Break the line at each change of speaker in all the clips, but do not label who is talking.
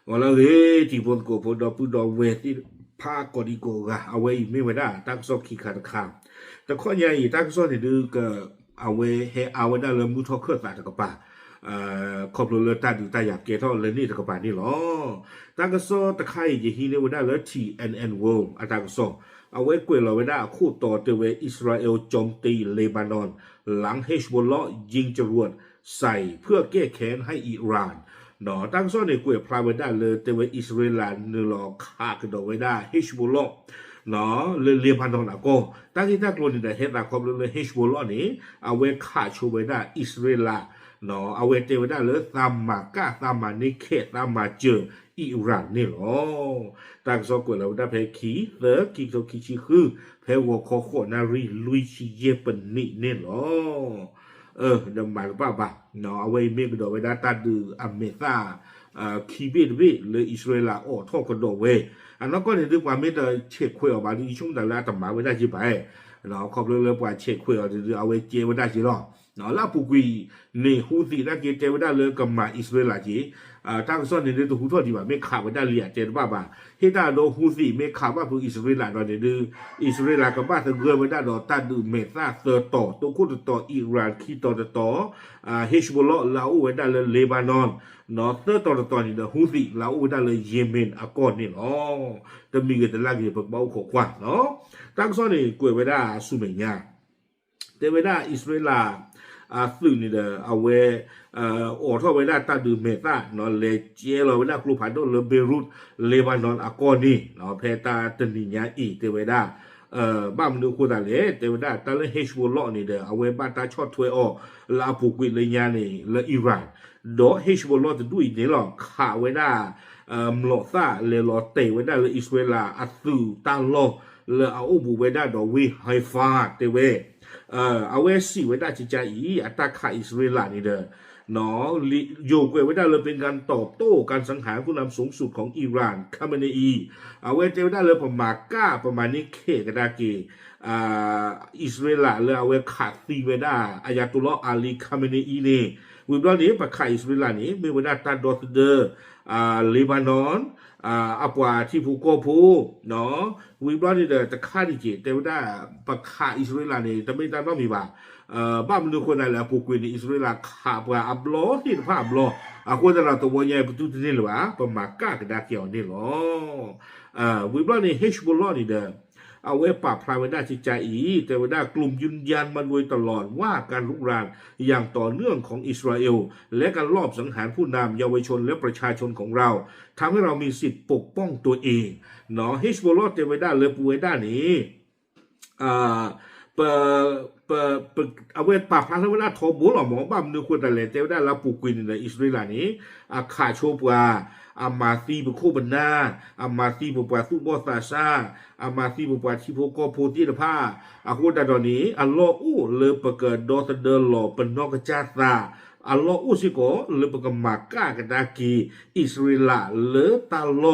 完了嘿，地方过不到不到外地怕过的过啊，阿伟没为da，当说去看的看，แต่ข้อใหญ่ตั้งส่วนที่ดูก็เอาไว้ให้เอาไว้ได้เลยมุทอเคลื่อนสายตะกป่าครอบครัวเลยตาดูตาอยากเกทัลเลยนี่ตะกป่านี่หรอตั้งก็ส่วนตะไคร้ยี่ฮีเนี่ยไว้ได้เลย TNN World อ่ะตั้งก็ส่วนเอาไว้กวยเราไว้ได้คู่ต่อเตเวอิสราเอลโจมตีเลบานอนหลังเฮชบอลเลาะยิงจรวดใส่เพื่อแก้แค้นให้อิหร่านเนาะตั้งส่วนในกวยพลาไว้ได้เลยเตเวอิสราเอลนี่หรอฆ่ากันเอาไว้ได้เฮชบอลเลาะเนาะเลบานอนอ่ะก็ตั้งที่ตั้งโลนี่ได้เห็นนะครบเลยเฮชบอลเลาะนี่เอาไว้ฆ่าชูไว้ได้อิสราเอลเนาะเอาไว้เตไว้ได้เลยตามมาก้าตามมานิเคตามมาเจออิหร่านนี่หรอตั้งส่วนกวยเราได้เพคีเตอร์กิโซคิชิคือเพวัวคอโคนารีลุยชิเยปนี่นี่หรอเดี๋ยวมาหรือเปล่าเนาะเอาไว้เมกดอกไว้ได้ตาดูอเมริกาคีเบดเวเลยอิสราเอลโอ้ท่อกันดอกเวอันนั้นก็ในเรื่องความไม่ได้เช็คคุยออกมาดีช่วงแต่ละต่างมาไว้ได้จีไปเนาะขอบเรื่องว่าเช็คคุยออกจะเอาไว้เจไว้ได้จีหรอเนาะแล้วปุกุยในฮูซีนั่นเกเจไว้ได้เลยกับมาอิสราเอลจีตั้งส่วนในเรื่องฮูทอดีว่าไม่ขาดไว้ได้เลียเจนบ้าเฮต้าโดฮูซีไม่ขาดว่าผู้อิสราเอลเราเนี่ยดูอิสราเอลกับบ้านตะเกียบไว้ได้ดอกตาดูเมซ่าเซอร์ต่อตัวคู่ต่ออิหร่านคีต่อเฮชบอลลาอูไว้ได้เลยเลบานอนเนาะเซอร์ต่อนี่เดฮูซีลาอูไว้ได้เลยเยเมนอากอนนี่เนาะจะมีกันแต่ละกี่ปกเบาขกว่าเนาะตั้งส่วนนี่กวยไว้ได้สุเมียแต่ไว้ได้อิสราเอลซึ่งนี่เดเอาไว้ออท่อไว้ได้ตาดูเมตาเนาะเลเจเราไว้ได้กลุ่มผ่านโดนเลเบรุตเลบานอนอากอนี่เนาะเพตาตันนิญาอีเตไว้ได้บ้านมนุษย์คนต่างเลยเตไว้ได้ตาเลเฮชบอลเลาะนี่เดเอาไว้บ้านตาชอดถวยออกลาปุกุยเลยญานี่และอิหร่านดอเฮชบอลเลาะจะดูอีกนี่หรอขาไว้ได้มลอซาเลลอเตไว้ได้เลยอิสราเอลอัตซูตาโลเลเอาอุบุไว้ได้ดอวิไฮฟาเตเวเอาไว้สิไว้ได้จิตใจอัตราขาอิสราเอลนี่เด้อเนาะโยกไว้ได้เลยเป็นการตอบโต้การสังหารผู้นำสูงสุดของอิหร่านคาเมเนอีเอาไว้เจอได้เลยประมาณก้าประมาณนี้เคกดาเกอิสราเอลเลยเอาไว้ขาดตีไว้ได้อายาตุลลอฮ์อาลีคาเมเนอีนี่วิบลานี้ประคาอิสราเอลนี่ไม่ไว้ได้ตาดอสเดอร์เลบานอนอัปวาที่ภูโกภูเนาะวิบลานี่เดอจะฆ่าดิจิแต่ว่าได้ประคาอิสราเอลนี่แต่ไม่ได้ต้องมีบ้านมนุษย์คนไหนแล้วปุกวินอิสราเอลขาบว่าอับล้อที่ภาพล้อคนแต่ละตัวใหญ่ประตูนี่หรือวะประมาณก้ากระดาเกี่ยวนี่หรอวิบลานี่เฮชบอลล้อนี่เด้อเอาไว้ปราบพรายไว้ได้จิตใจแต่ว่าได้กลุ่มยืนยันมาโดยตลอดว่าการลุกรานอย่างต่อเนื่องของอิสราเอลและการลอบสังหารผู้นำเยาวชนและประชาชนของเราทำให้เรามีสิทธิ์ปกป้องตัวเองเนาะเฮชบอลล้อเตไว้ได้เลยปูไว้ได้นี้เปเอาไว้ปราบพรายไว้ได้ทอบุหล่อหมอบ้ามนุษย์คนแต่ละเตไว้ได้รับปูกินในอิสราเอลนี้ขาโชปวาอามาซีบุโคบันนาอามาซีบุปวาสุบอสาซาอามาซีบุปวาชิโพโกโพติลผ้าอาโคดาดอนี้อัลลอฮ์อู้เลปเกิดดอสเดอร์หล่อเป็นนอกจาตาอัลลอฮ์อู้สิโกเลปกมากากดากีอิสราเอลเลตาโล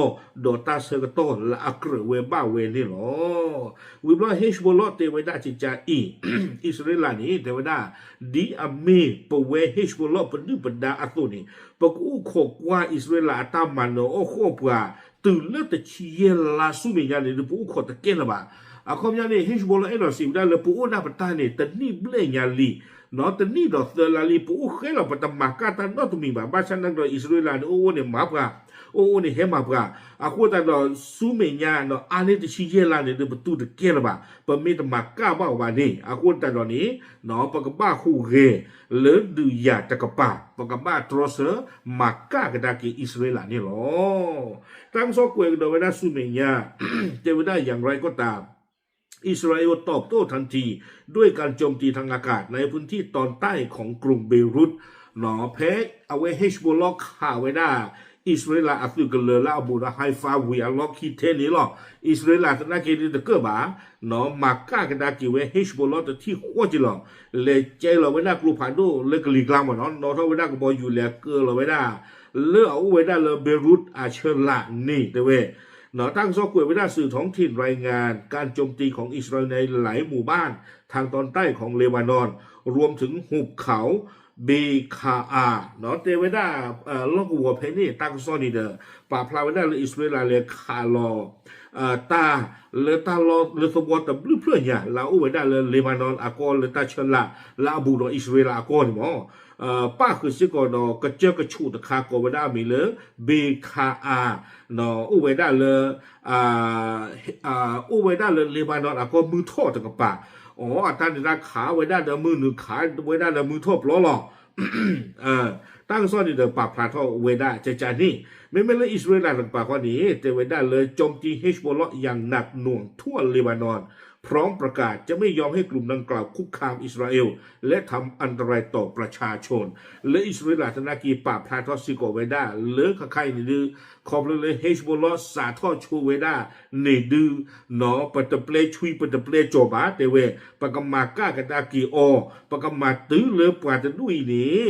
ดอตาเซกโตละอักเรเวบ้าเวนี่หรอวิบลาเฮชบอลเตไว้ได้จิจาอิสราเอลนี้เตไว้ได้ดีอามีปเวเฮชบอลปนึปดาอัตุนี่ปกูขกว่าอิสราเอลตามมันโอ้โคปว่าตื่นเลือดชีเยลาสุเมียนี่ปูขดตะเกนละบ่าคอมยานี่เฮชบอลเอลสิได้เลยปูนาปตานี่ตนี่เบลญาลีเนาะตนี่ดอกเซลาลีปูเคลปตมากาตันนอตุมีบ้าฉันนั่งดออิสราเอลโอ้เนี่ยมาปะโอ้เนี่ยเฮมาปะคูตาดอสุเมียเนาะอันนี้ตชีเยลานี่เดปตูตะเกนละบ่าปะมีตมากาบ้าว่านี่คูตาดอนี้เนาะปะกบ้าคู่เรเลดูยาตะกป้าปะกบ้าทรอเซมากากดากีอิสราเอลนี่หรอตั้งซอกเวกโดยเวลาสุเมียจะเวลาอย่างไรก็ตามอิสราเอลตอบโต้ทันทีด้วยการโจมตีทางอากาศในพื้นที่ตอนใต้ของกรุงเบรุตหนอแพ้เอาไว้เฮชบอลล็อกข่าวไว้ได้อิสราเอลอัฟริกันเลยแล้วบูราไฮฟาวิอาล็อกคิเทนี่หรออิสราเอลตะนักเกลิตะเกบ่าหนอมากกากันดากิเวเฮชบอลล็อกที่ขั้วจิหรอเลยเจเราไว้ได้กลุ่มผ่านดูเลยกลีกลางหมดเนาะนอท่าไว้ได้ก็บออยู่แล้วเกเราไว้ได้เลือเอาไว้ได้เลยเบรุตอาเชลานี่เตเวเนาะตั้งซอกกวยไว้ได้สื่อท้องถิ่นรายงานการโจมตีของอิสราเอลในหลายหมู่บ้านทางตอนใต้ของเลบานอนรวมถึงหุบเขา เบคาอาเนาะเตเวดาลอกวัวเพนี่ตักซอนี่เดอปาพลาเวดาเลอิสราเอลเลคาลอตาเลตาลอเลสวอตบลูเพื่อนเนี่ยลาอุเวดาเลบานอนอากอเลตาเชลาลาบูโดอิสราเอลอากอนี่มั้งป้าคือสิกอดอกระเจกระชูตะคาโกเวดามีเลยเบคาอาเนาะอุเวดาเลอุเวดาเลบานอนอากอมือทอดตะกปาอ๋ออาจารย์จะขาเวดาเดมือหนึ่งขาเวดาเดมือทบล้อหรอตั้งซ่อนในเดปากพลาทอเวดาเจจานี่ไม่เลยอิสราเอลหลังปากว่านี้แต่เวดาเลยโจมตีเฮชบอลอย่างหนักหน่วงทั่วเลบานอนพร้อมประกาศจะไม่ยอมให้กลุ่มดังกล่าวคุกคามอิสราเอลและทำอันตรายต่อประชาชนและอิสราเอลธนากีป่าพลาทอซิโกเวดาเลือกใครนี่ดื้อขอบเลยเฮชบอลสาทอชูเวดาเนดื้อเนาะปัตตเปลชุยปัตตเปลโจบาเตเวปกมาก้ากตากีโอปกมาตื้อเลือปาจะดุยนี่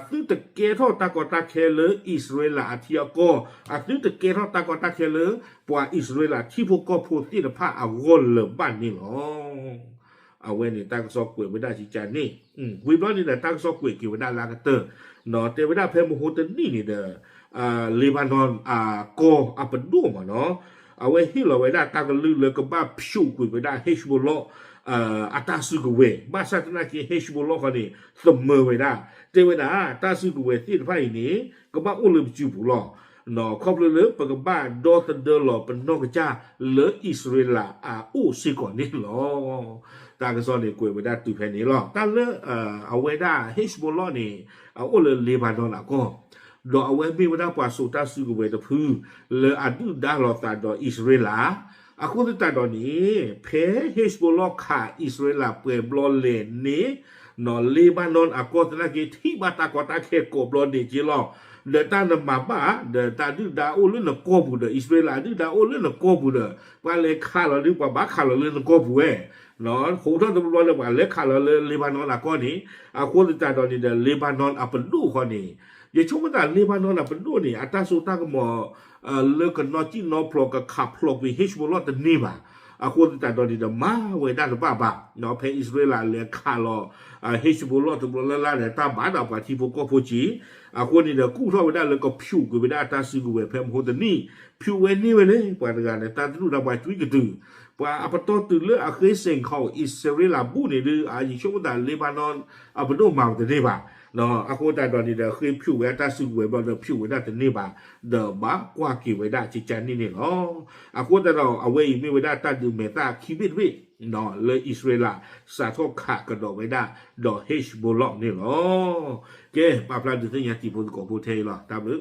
ตื้อตะเกทอตากอตาเคเลอิสราเอลอาทิยาโกตื้อตะเกทอตากอตาเคเลปว่าอิสราเอลที่พวกก็พูดที่ละพาอากอนเลบ้านนี่หรอเอาเว้นี่ตั้งซอกกวยไม่ได้ชิจานี่วิบล้อนี่แหละตั้งซอกกวยกี่วันได้ลากเตอร์เนาะแต่ไม่ได้เพลโมโหตนี่นี่เด้อเลบานอนโกปะดูมาเนาะเอาไว้ที่เราไว้ได้ตั้งกันลือเลยก็บ้าพิวกวยไม่ได้เฮชบุลโลอาตาสุกเวบ้าสัตนาคีเฮชบุลโลคนนี้เสมอไว้ได้แต่เวลาตาสุกเวที่ไพ่นี้ก็บ้าอุลมจิบุลโลเนาะครอบเลยปกบ้าดอตเดอร์หล่อเป็นนกจ้าเลออิสราเอลอูสิก่อนนี่หรอตาก็สอนเนี่ยกวยไว้ได้ตุแผ่นนี้หรอตาเลเอาไว้ได้เฮชบุลโลนี่เอาเลยเลบานอนละก็ดอกเอาไว้ไม่ว่าได้กว่าสุตาสุกเวตพื้นเลยอดูได้หล่อตาดออิสราเอลအခုတတတော်နေဖဲဟစ်ဘိုလော့ခါဣသရေလပွဲဘလောလေနေနော်လေဘာနွန်အကောတနာကေတိဘတာကောတာခေကိုဘလောနေကြီးလောဒေတာနမဘာဒေတာဒူဒါအိုလနကောဘူးဒေဣသရေလဒူဒါအိုလနကောဘူးဒေပါလေခါလောဒီပဘာခါလောလနကောဘူးဝဲနော်ဟိုတော့ဘလောလေပါလေခါလောလေဘာနွန်အကောနေအခုတတတော်နေလေဘာနွန်အပလူခေါနေယေချုံမတာလေဘာနွန်အပလူနေအတဆူတာကမောเลิกกันนอจีนอพลอกขับพลอกวิเฮชบอลต์นี่บ่าคนแต่ตอนนี้มาเวด้านบ้าบ่านอเพอิสราเอลเลยคาลอเฮชบอลต์บลลาเนี่ยตาบ้าดอกว่าที่พวกก็พูดจีคนนี้เด็กกู้ท่อเวด้านเลยก็ผิวกูเวด้าตาซิกูเวเพมโฮตนี่ผิวเวนี่เวเลยปานกันเนี่ยตาดูดาวจุยกระตือว่าอัปโตตื่นเลือเคยเซ็งเขาอิสราเอลบูนี่ดื้อยิ่งช่วงนั้นเลบานอนอัปโตมาแต่นี่บ่าเนาะအခုတတော်နေတယ်ခေဖြူဝဲတဆုဝဲဘလို့ဖြူဝဲတဲ့နေပါဒေဘာကွာကီဝဲတာချစ်ချန်နေနေလောအခုတတော်အဝေးမိဝဲတာတတ်သူမေတာခိဘစ်ဝိနော်လေဣသရေလစာတော့ခါကတော့ဝဲတာဒေါ်ဟေရှ်ဘလော့နေလောကဲပပလာဒူတင်ရတီဘုန်ကိုပိုထဲလောဒါဘူး